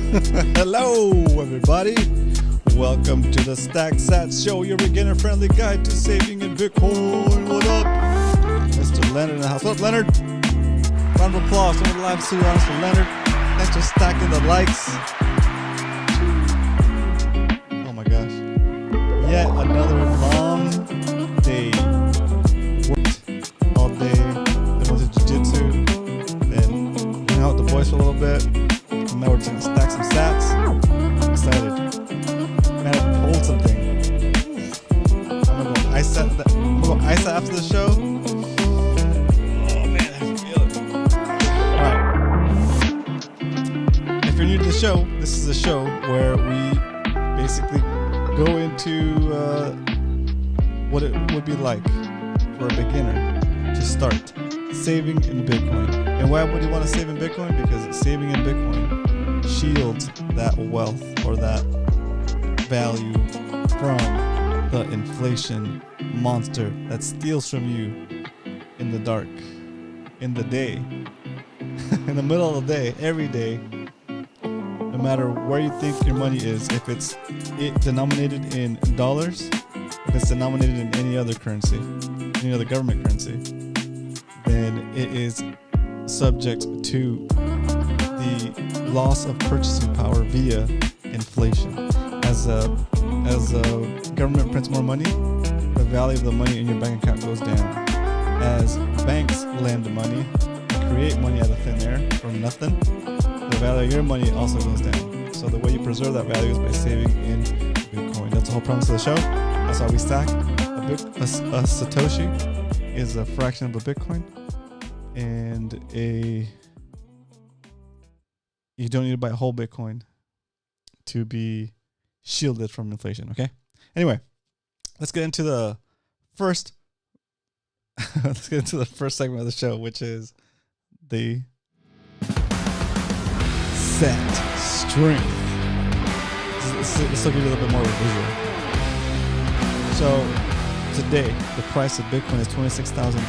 Hello, everybody. Welcome to the SATS Show, your beginner-friendly guide to saving in Bitcoin. What up? Mr. Leonard in the house. What up, Leonard? Round of applause. Someone live studio audience for Leonard. Thanks for stacking the likes. Oh my gosh. Yet another long day. Worked all day. Then went to jiu-jitsu. Then hung out with the boys for a little bit. And now we're going to stack some SATS. I'm excited. Man, I pulled something. I'm gonna go ice that after the show. Oh man, I can feel it. Alright. If you're new to the show, this is a show where we basically go into what it would be like for a beginner to start saving in Bitcoin. And why would you want to save in Bitcoin? Because saving in Bitcoin shields that wealth or that value from the inflation monster that steals from you in the dark, in the day, in the middle of the day, every day, no matter where you think your money is. If it's denominated in dollars, if it's denominated in any other currency, any other government currency, then it is subject to the loss of purchasing power via inflation. As government prints more money, the value of the money in your bank account goes down. As banks lend money and create money out of thin air from nothing, the value of your money also goes down. So the way you preserve that value is by saving in Bitcoin. That's the whole premise of the show. That's how we stack. A Satoshi is a fraction of a Bitcoin, and you don't need to buy a whole Bitcoin to be shielded from inflation. Okay. Anyway, let's get into the first. Let's get into the first segment of the show, which is the set strength. This will give you a little bit more of a visual. So today, the price of Bitcoin is $26,080.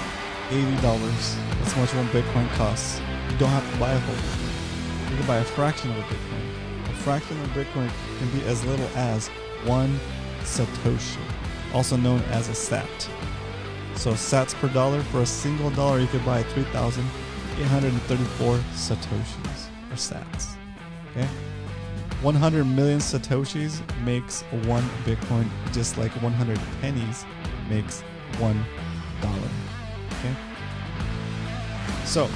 That's how much one Bitcoin costs. You don't have to buy a whole Bitcoin. You can buy a fraction of a Bitcoin. A fraction of Bitcoin can be as little as 1 Satoshi, also known as a SAT. So sats per dollar, for a single dollar, you could buy 3,834 Satoshis, or sats. Okay? 100 million Satoshis makes 1 Bitcoin, just like 100 pennies makes $1. Okay? So,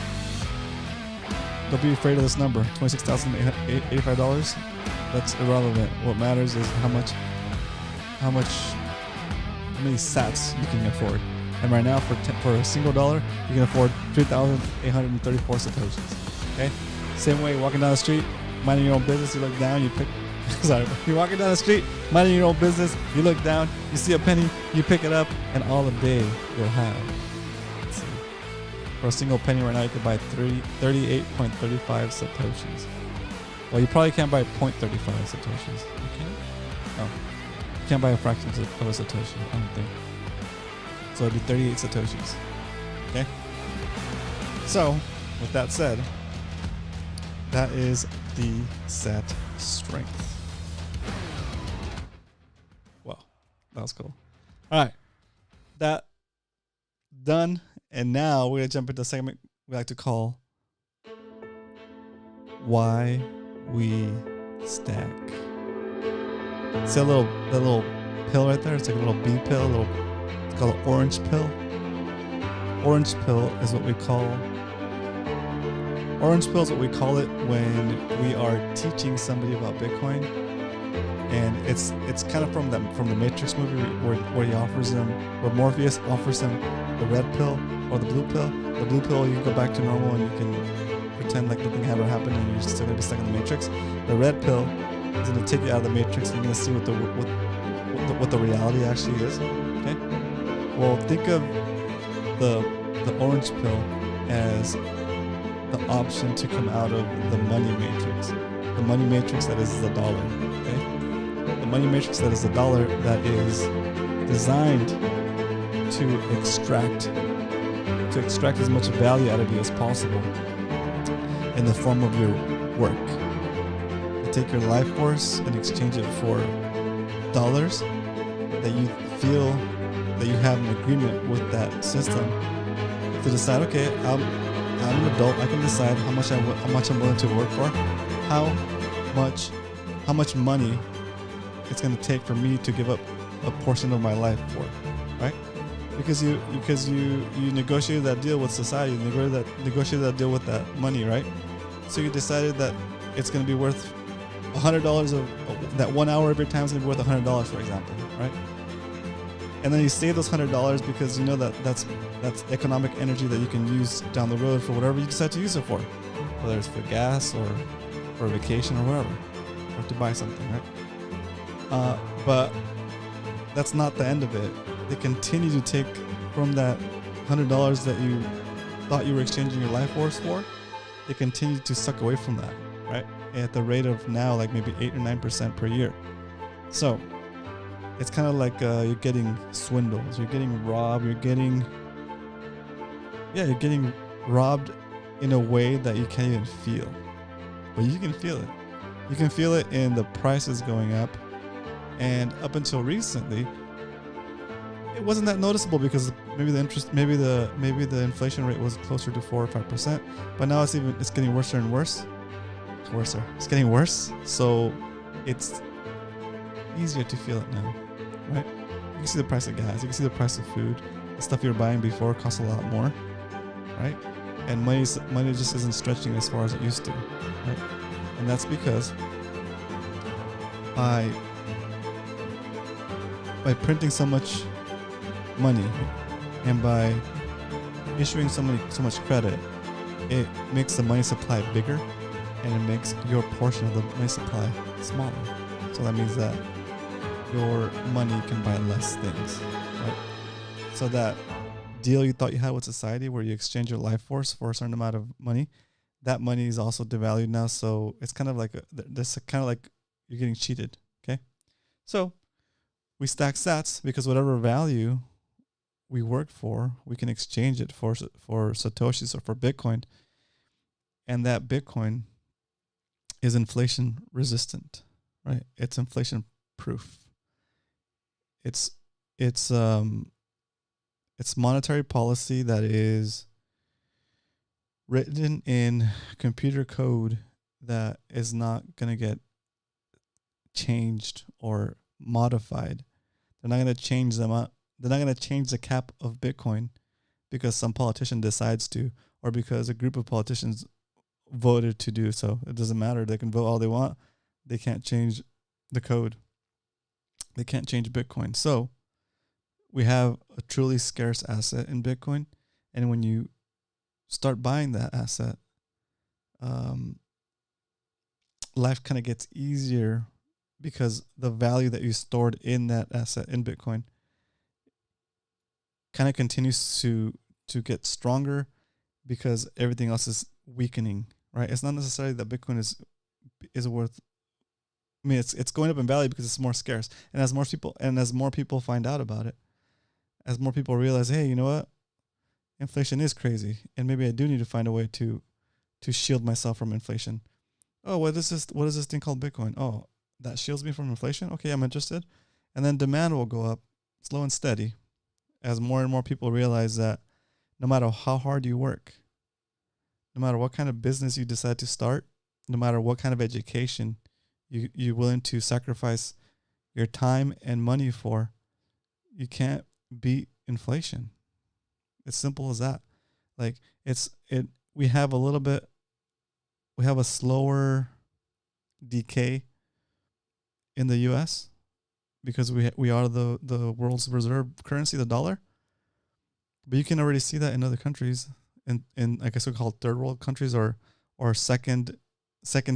don't be afraid of this number, $26,085. That's irrelevant. What matters is how many sats you can afford. And right now, for a single dollar, you can afford 3,834 Satoshis. Okay? Same way, walking down the street, minding your own business, you look down, you pick. Sorry, you're walking down the street, minding your own business, you look down, you see a penny, you pick it up, and all the day you'll have. Let's see. For a single penny right now, you can buy 38.35 Satoshis. Well, you probably can't buy 0.35 Satoshis. You can? Oh. You can't buy a fraction of a Satoshi, I don't think. So it'd be 38 Satoshis. Okay? So, with that said, that is the set strength. Wow, that was cool. All right, that done, and now we're gonna jump into a segment we like to call "Why We Stack." See that little pill right there? It's like a little B pill, it's called an orange pill. Orange pill is what we call it when we are teaching somebody about Bitcoin, and it's kind of from the Matrix movie where he offers them, where Morpheus offers them the red pill or the blue pill. The blue pill, you go back to normal and you can pretend like nothing ever happened and you're still gonna be stuck in the Matrix. The red pill is gonna take you out of the Matrix and you're gonna see what the reality actually is. Okay. Well, think of the orange pill as the option to come out of the money matrix. The money matrix that is the dollar. Okay? The money matrix that is the dollar that is designed to extract as much value out of you as possible in the form of your work. take your life force and exchange it for dollars, that you feel that you have an agreement with that system to decide, okay, I'm an adult. I can decide how much I'm willing to work for, how much money it's going to take for me to give up a portion of my life for, right? Because you negotiated that deal with society, you negotiated that deal with that money, right? So you decided that it's going to be worth $100 of that 1 hour of your time is going to be worth $100, for example, right? And then you save those $100 because you know that that's economic energy that you can use down the road for whatever you decide to use it for, whether it's for gas or for a vacation or whatever, or to buy something, right? But that's not the end of it. They continue to take from that $100 that you thought you were exchanging your life force for. They continue to suck away from that, right? At the rate of now, like maybe 8 or 9% per year. So it's kind of like you're getting swindles, you're getting robbed, you're getting robbed in a way that you can't even feel. But you can feel it. You can feel it in the prices going up. And up until recently, it wasn't that noticeable because maybe the inflation rate was closer to 4 or 5%. But now it's getting worse and worse. It's getting worse. So it's easier to feel it now, right? You can see the price of gas. You can see the price of food. The stuff you were buying before costs a lot more, right? And money just isn't stretching as far as it used to, right? And that's because by printing so much money and by issuing so much credit, it makes the money supply bigger and it makes your portion of the money supply smaller. So that means that your money can buy less things, right? So that deal you thought you had with society where you exchange your life force for a certain amount of money, that money is also devalued now. So it's kind of like you're getting cheated. Okay. So we stack SATS because whatever value we work for, we can exchange it for Satoshis or for Bitcoin. And that Bitcoin is inflation resistant, right? It's inflation proof. It's monetary policy that is written in computer code that is not going to get changed or modified. They're not going to change them up. They're not going to change the cap of Bitcoin because some politician decides to, or because a group of politicians voted to do so. It doesn't matter. They can vote all they want. They can't change the code. They can't change Bitcoin. So we have a truly scarce asset in Bitcoin. And when you start buying that asset, life kind of gets easier because the value that you stored in that asset in Bitcoin kind of continues to get stronger because everything else is weakening, right? It's not necessarily that Bitcoin is worth. I mean, it's going up in value because it's more scarce, and as more people find out about it, as more people realize, hey, you know what, inflation is crazy, and maybe I do need to find a way to shield myself from inflation. Oh, what is this thing called Bitcoin? Oh, that shields me from inflation. Okay, I'm interested, and then demand will go up, slow and steady, as more and more people realize that no matter how hard you work, no matter what kind of business you decide to start, no matter what kind of education you're willing to sacrifice your time and money for, you can't beat inflation. It's simple as that. Like we have a slower decay in the US because we are the world's reserve currency, the dollar. But you can already see that in other countries, in I guess we call third world countries or second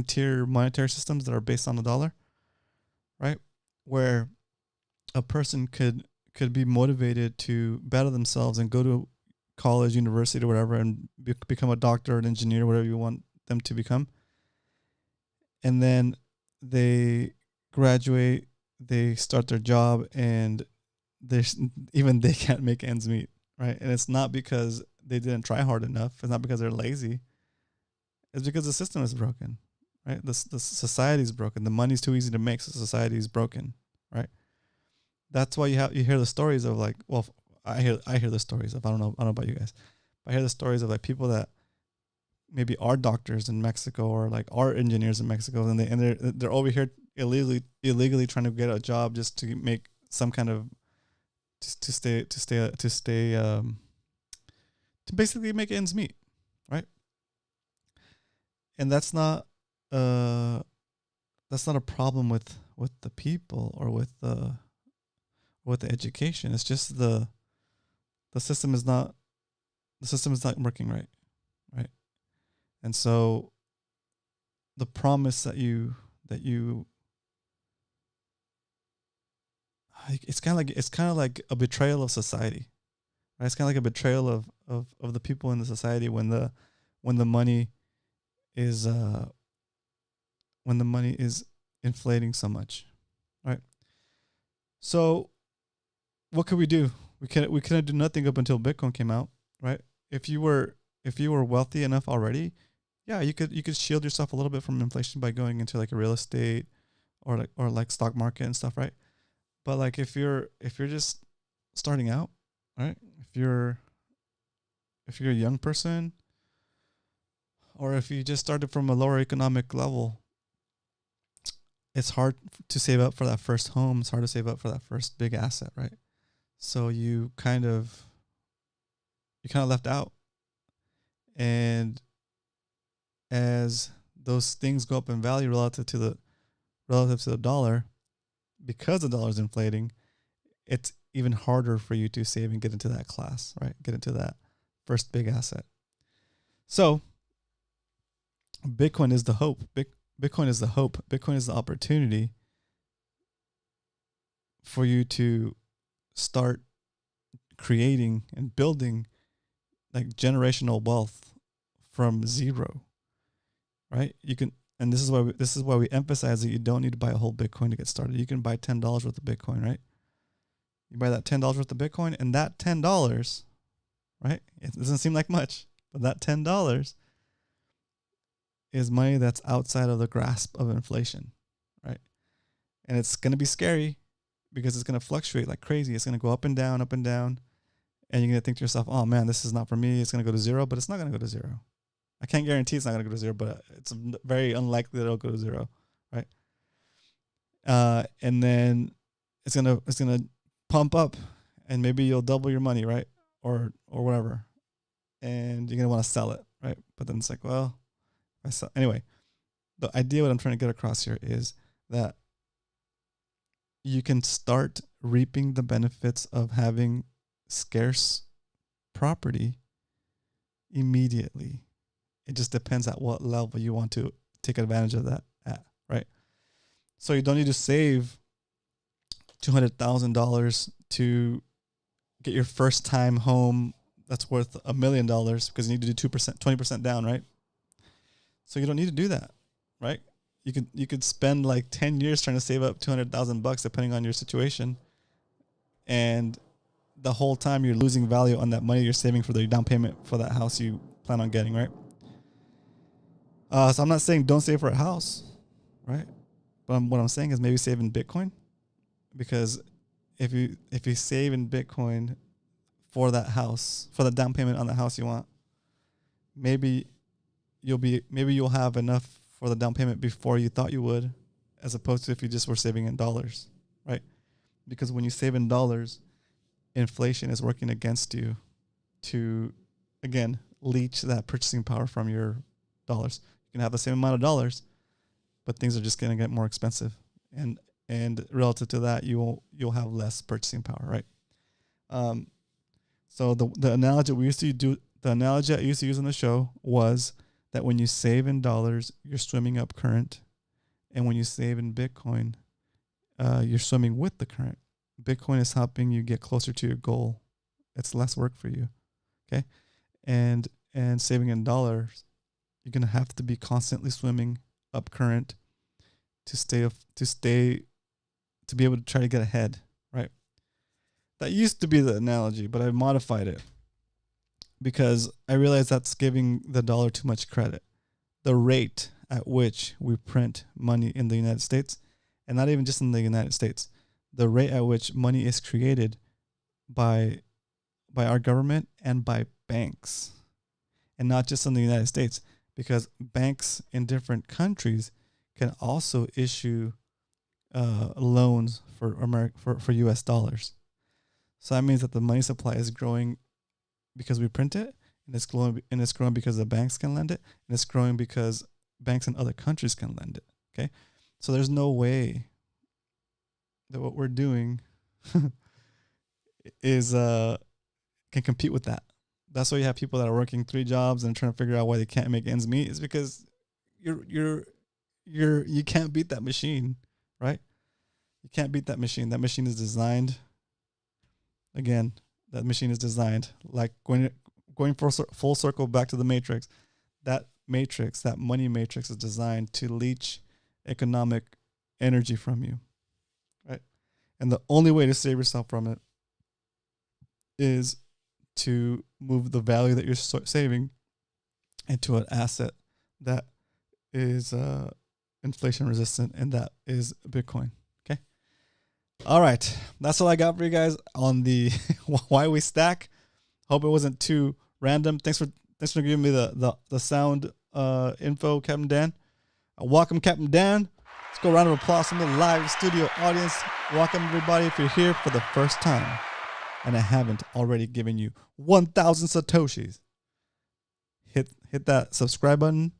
tier monetary systems that are based on the dollar, right? Where a person could be motivated to better themselves and go to college, university, or whatever, and become a doctor, an engineer, whatever you want them to become. And then they graduate, they start their job, and they can't make ends meet, right? And it's not because they didn't try hard enough. It's not because they're lazy. It's because the system is broken, right? The society is broken. The money's too easy to make, so society is broken, right? That's why you hear the stories of like, well, I hear the stories of, I don't know about you guys, but I hear the stories of like people that maybe are doctors in Mexico or like are engineers in Mexico, and they're over here illegally trying to get a job just to make some kind of to basically make ends meet, right? And that's not a problem with the people or with the education. It's just the system is not working right. And so the promise that you it's kind of like a betrayal of society, right? It's kind of like a betrayal of the people in the society when the money is inflating so much, right? So what could we do? We couldn't do nothing up until Bitcoin came out, right? If you were wealthy enough already, yeah, you could shield yourself a little bit from inflation by going into like a real estate or like stock market and stuff, right? But like if you're just starting out, right? If you're a young person, or if you just started from a lower economic level, it's hard to save up for that first home. It's hard to save up for that first big asset, right? So you kind of left out. And as those things go up in value relative to the dollar, because the dollar is inflating, it's even harder for you to save and get into that class, right? Get into that first big asset. So Bitcoin is the hope. Bitcoin is the hope. Bitcoin is the opportunity for you to start creating and building like generational wealth from zero, right? You can, and this is why we emphasize that you don't need to buy a whole Bitcoin to get started. You can buy $10 worth of Bitcoin, right? You buy that $10 worth of Bitcoin, and that $10, right? It doesn't seem like much, but that $10 is money that's outside of the grasp of inflation, right? And it's going to be scary because it's going to fluctuate like crazy. It's going to go up and down, up and down. And you're going to think to yourself, oh man, this is not for me. It's going to go to zero, but it's not going to go to zero. I can't guarantee it's not going to go to zero, but it's very unlikely that it'll go to zero, right? And then it's going to pump up, and maybe you'll double your money, right? Or whatever. And you're going to want to sell it, right? But then it's like, well, anyway, the idea what I'm trying to get across here is that you can start reaping the benefits of having scarce property immediately. It just depends at what level you want to take advantage of that at, right? So you don't need to save $200,000 to get your first time home that's worth $1 million because you need to do 2%, 20% down, right? So you don't need to do that, right? You could spend like 10 years trying to save up $200,000 depending on your situation, and the whole time you're losing value on that money you're saving for the down payment for that house you plan on getting, right? So I'm not saying don't save for a house, right? But what I'm saying is maybe save in Bitcoin, because if you save in Bitcoin for that house, for the down payment on the house you want, maybe you'll have enough for the down payment before you thought you would, as opposed to if you just were saving in dollars, right? Because when you save in dollars, inflation is working against you to, again, leech that purchasing power from your dollars. You can have the same amount of dollars, but things are just going to get more expensive, and relative to that, you'll have less purchasing power, right? So the analogy I used to use on the show was that when you save in dollars, you're swimming up current, and when you save in Bitcoin, you're swimming with the current. Bitcoin is helping you get closer to your goal. It's less work for you, okay? And saving in dollars, you're gonna have to be constantly swimming up current to be able to try to get ahead, right? That used to be the analogy, but I modified it because I realized that's giving the dollar too much credit. The rate at which we print money in the United States, and not even just in the United States, the rate at which money is created by our government and by banks, and not just in the United States, because banks in different countries can also issue loans for US dollars. So that means that the money supply is growing because we print it, and it's growing because the banks can lend it, and it's growing because banks in other countries can lend it. Okay, so there's no way that what we're doing is can compete with that. That's why you have people that are working 3 jobs and trying to figure out why they can't make ends meet. Is because you can't beat that machine, right? You can't beat that machine. That machine is designed. Again, that machine is designed like going full circle back to the Matrix. That matrix, that money matrix, is designed to leech economic energy from you, right? And the only way to save yourself from it is to move the value that you're saving into an asset that is inflation resistant, and that is Bitcoin. Okay. All right. That's all I got for you guys on the why we stack. Hope it wasn't too random. Thanks for giving me the sound info, Captain Dan. Welcome, Captain Dan. Let's go, round of applause from the live studio audience. Welcome, everybody. If you're here for the first time and I haven't already given you 1,000 Satoshis, hit that subscribe button.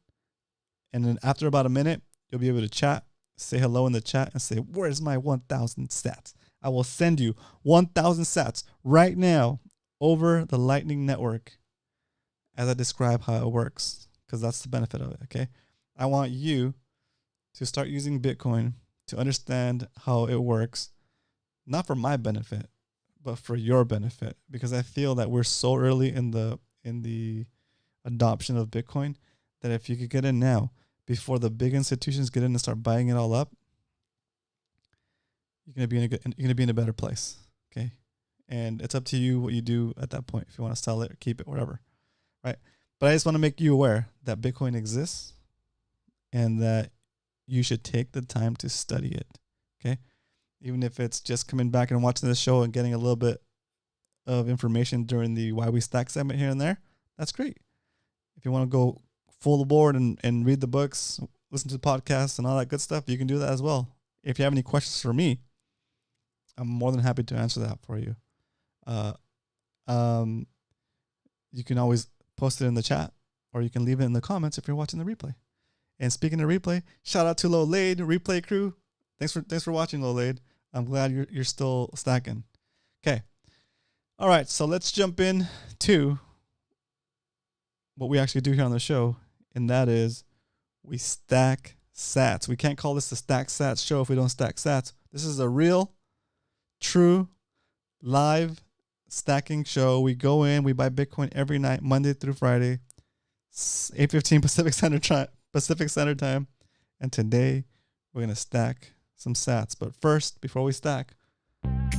And then after about a minute, you'll be able to chat, say hello in the chat, and say, where's my 1,000 sats? I will send you 1,000 sats right now over the Lightning Network as I describe how it works, because that's the benefit of it, okay? I want you to start using Bitcoin to understand how it works, not for my benefit, but for your benefit, because I feel that we're so early in the adoption of Bitcoin that if you could get in now, before the big institutions get in and start buying it all up, you're gonna be in a better place. Okay, and it's up to you what you do at that point. If you want to sell it or keep it, whatever, right? But I just want to make you aware that Bitcoin exists and that you should take the time to study it. Okay, even if it's just coming back and watching this show and getting a little bit of information during the Why We Stack segment here and there, that's great. If you want to go full board and read the books, listen to the podcasts and all that good stuff, you can do that as well. If you have any questions for me, I'm more than happy to answer that for you. You can always post it in the chat, or you can leave it in the comments if you're watching the replay. And speaking of replay, shout out to Low Lade replay crew. Thanks for watching, Low Lade. I'm glad you're still stacking. Okay. All right, so let's jump in to what we actually do here on the show, and that is we stack sats. We can't call this the Stack Sats show if we don't stack sats. This is a real, true, live stacking show. We go in, we buy Bitcoin every night, Monday through Friday, 8:15 Pacific Standard Time. And today we're gonna stack some sats. But first, before we stack,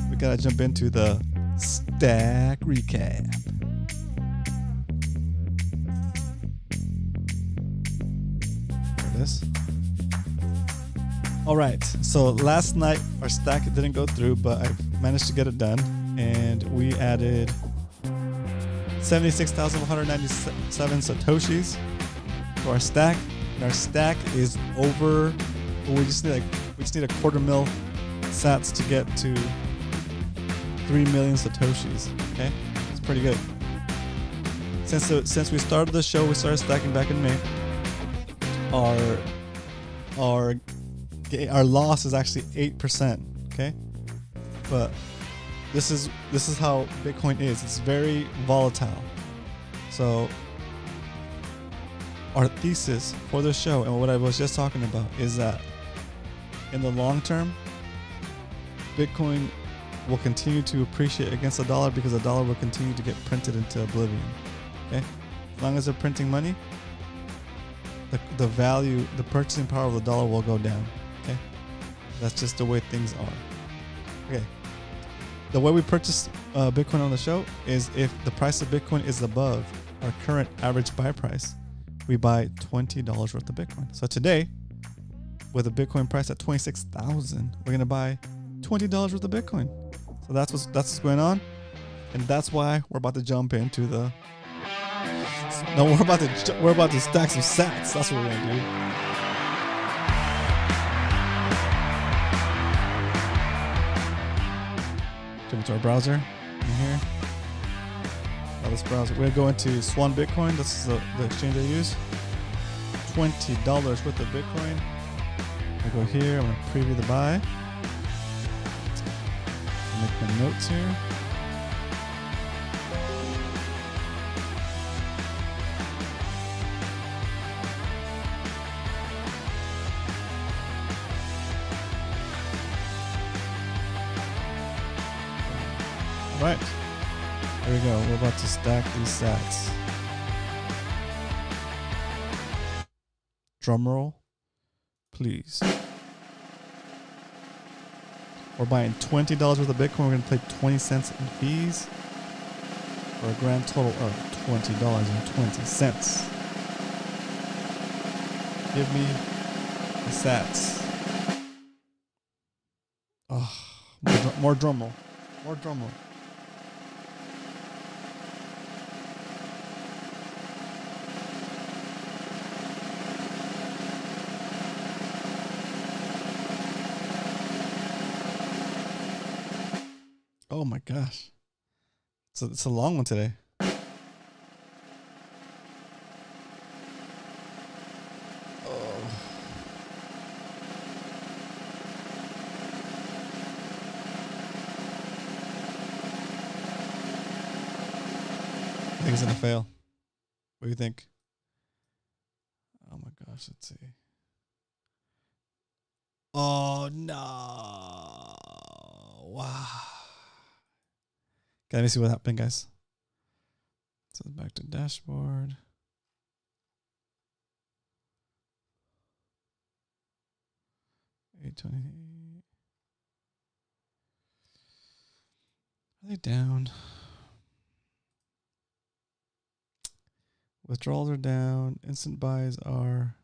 we gotta jump into the stack recap. This. All right, so last night our stack didn't go through, but I managed to get it done, and we added 76,197 Satoshis to our stack, and our stack is over. We just need a 250,000 sats to get to 3 million Satoshis. Okay, it's pretty good. Since we started the show, we started stacking back in May. Our loss is actually 8%. Okay, but this is how Bitcoin is. It's very volatile. So our thesis for the show, and what I was just talking about, is that in the long term, Bitcoin will continue to appreciate against the dollar because the dollar will continue to get printed into oblivion. Okay, as long as they're printing money, the value, the purchasing power of the dollar will go down. Okay, that's just the way things are. Okay, the way we purchase Bitcoin on the show is if the price of Bitcoin is above our current average buy price, we buy $20 worth of Bitcoin. So today, with a Bitcoin price at 26,000, we're gonna buy $20 worth of Bitcoin. So that's what's going on, and that's why we're about to jump into the. No, we're about to stack some SATs. That's what we're gonna do. Jump into our browser in here. Now this browser, we're gonna go into Swan Bitcoin. This is the exchange I use. $20 worth of Bitcoin. I go here. I'm gonna preview the buy. Make my notes here. All right, there we go. We're about to stack these SATs. Drum roll, please. We're buying $20 worth of Bitcoin. We're going to pay 20 cents in fees for a grand total of $20.20. Give me the SATs. Oh, more drum roll. More drum roll. Oh my gosh. It's a long one today. Oh. I think it's gonna fail. What do you think? Oh my gosh, let's see. Oh no. Wow. Okay, let me see what happened, guys. So back to dashboard. $8.28. Are they down? Withdrawals are down. Instant buys are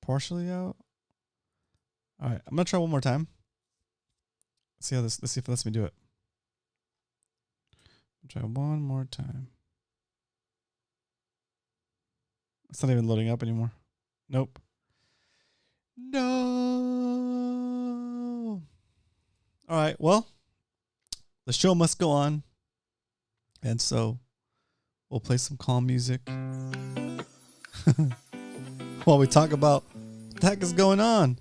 partially out. All right, I'm gonna try one more time. Let's see if it lets me do it. Try one more time. It's not even loading up anymore. Nope. No. All right. Well, the show must go on. And so we'll play some calm music while we talk about what the heck is going on.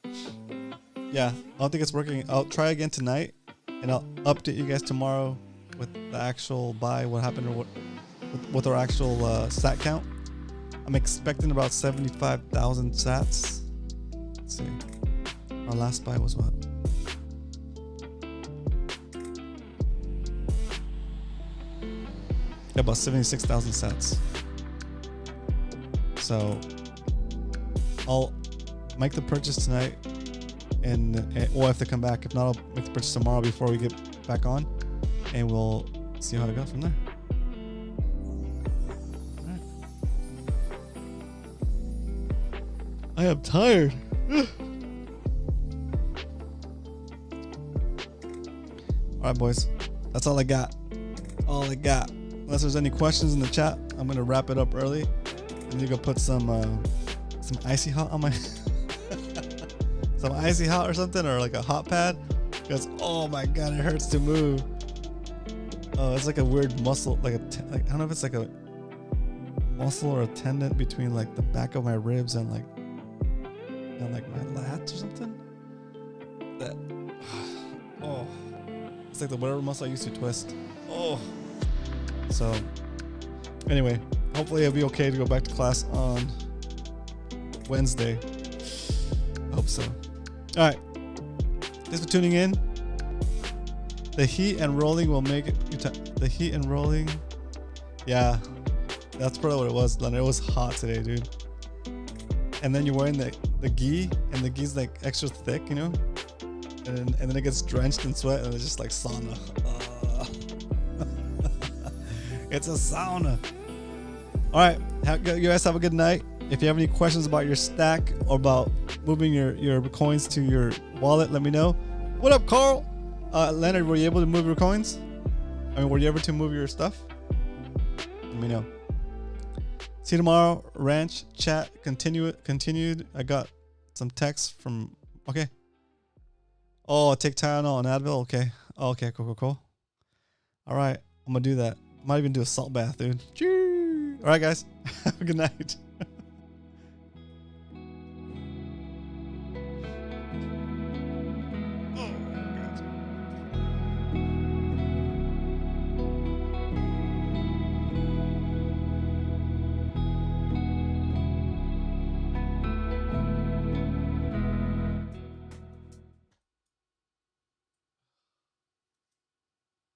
Yeah, I don't think it's working. I'll try again tonight, and I'll update you guys tomorrow with the actual buy, what happened, or what with our actual sat count. I'm expecting about 75,000 sats. Let's see. Our last buy was what? Yeah, about 76,000 sats. So I'll make the purchase tonight, or if they come back. If not, I'll make the purchase tomorrow before we get back on, and we'll see how it goes from there. All right. I am tired. All right, boys. That's all I got. All I got. Unless there's any questions in the chat, I'm gonna wrap it up early. And you go put some icy hot on my some icy hot or something, or like a hot pad, because oh my god, it hurts to move. Oh, it's like a weird muscle, like I don't know if it's like a muscle or a tendon between like the back of my ribs and like my lats or something. That oh, it's like the whatever muscle I used to twist. Oh, so anyway, hopefully it'll be okay to go back to class on Wednesday. I hope so. All right. Thanks for tuning in. The heat and rolling will make it. The heat and rolling. Yeah, that's probably what it was. It was hot today, dude. And then you're wearing the gi, and the gi's like extra thick, you know. And then it gets drenched in sweat, and it's just like sauna. It's a sauna. All right, you guys have a good night. If you have any questions about your stack or about moving your coins to your wallet, let me know. What up, Carl? Leonard, were you able to move your coins? I mean, were you able to move your stuff? Let me know. See you tomorrow. Ranch chat continued. I got some text from. Okay. Oh, take Tylenol and Advil. Okay. Oh, okay. Cool. All right. I'm gonna do that. Might even do a salt bath, dude. All right, guys. Have a good night.